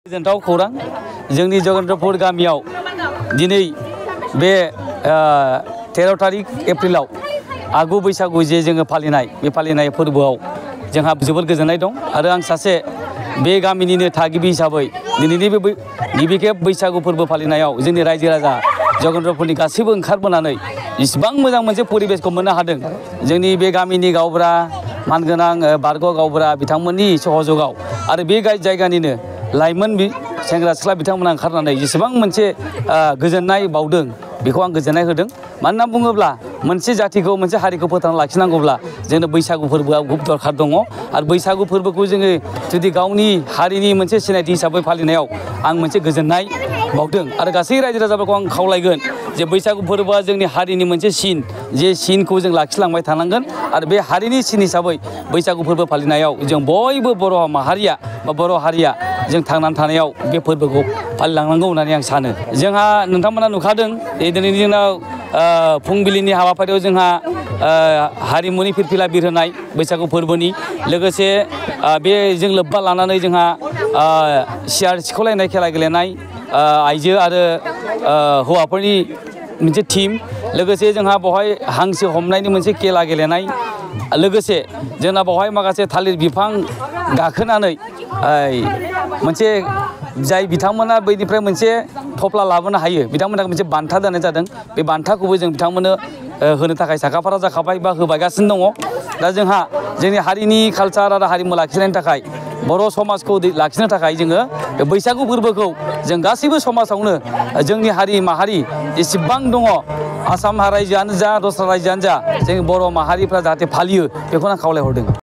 गोजोनथाव खौरां जोंनि जगेन्द्रपुर गामियाव दिनै बे 13 तारिख एप्रिलाव आगु बैसागु जे जोङो फालिनाय बे फालिनाय फोरबोआव जोंहा जोबोद गोजोननाय दं आरो आं सासे बे गामिनिनो थागिबि हिसाबै दिनैनि बे गिबि खेब बैसागु फोरबो फालिनायाव जोंनि रायजो राजा जगेन्द्रपुरनि गासैबो ओंखारबोनानै इसिबां मोजां मोनसे परिबेसखौ मोननो हादों। जोंनि बे गामिनि गावबुरा मानगोनां बारग' गावबुरा बिथांमोननि सहयोगाव आरो बे जायगानिनो लाइमोन सेंग्रा सिख्ला बिथांमोना ओंखारनानै जेसेबां मोनसे गोजोननाय बावदों बेखौ आं गोजोननाय होदों। मानोना बुङोब्ला मोनसे जातिखौ मोनसे हारिखौ फोथांना लाखिनांगौब्ला जोंनो बैसागु फोरबोआ खूब दरखार दङ आरो बैसागु फोरबोखौ जोङो जुदि गावनि हारिनि मोनसे सिनायथि हिसाबै फालिनायाव आं मोनसे गोजोननाय बावदों आरो गासै रायजो राजाफोरखौ आं खावलायगोन जे बैसागु फोरबोआ जोंनि हारिनि मोनसे सिन जे सिनखौ जों लाखिलांबाय थानांगोन आरो बे हारिनि सिन हिसाबै बैसागु फोरबो फालिनायाव जों बयबो बर' माहारिया बा बर' हारिया जों थांनानै थानायाव बे फोरबोखौ फालिलांनांगौ होननानै आं सानो। जोंहा नोंथांमोना नुखादों दिनैनि दिनाव फुंबिलिनि हाबाफारियाव जोंहा हारिमुनि फिरफिला बिरहोनाय बैसागु फोरबोनि लोगोसे बेजों लोब्बा लानानै जोंहा सियार सिख'लायनाय खेला गेलेनाय आइजो आरो हौवाफोरनि मोनसे टीम लोगोसे जोंहा बेवहाय हांसो हमनायनि मोनसे खेला गेलेनाय लोगोसे जोंना बेवहाय माखासे थालिर बिफां गाखोनानै मोनसे जाय बिथांमोना बैनिफ्राय मोनसे थफ्ला लाबोनो हायो बिथांमोनहा मोनसे बान्था दोननाय जादों। बे बान्थाखौबो जों बिथांमोननो होनो थाखाय साखाफारा जाखाबाय बा होबायगासिनो दङ। दा जोंहा जोंनि हारिनि कालचार आरो हारिमु लाखिनायनि थाखाय बर' समाजखौ लाखिनो थाखाय जोङो बे बैसागु फोरबोखौ जों गासैबो समाजावनो जोंनि हारि माहारि जेसेबां दङ आसाम रायजोआनो जा दस्रा रायजोआनो जा जोंनि बर' माहारिफ्रा जाहाथे फालियो बेखौनो आं खावलायहरदों।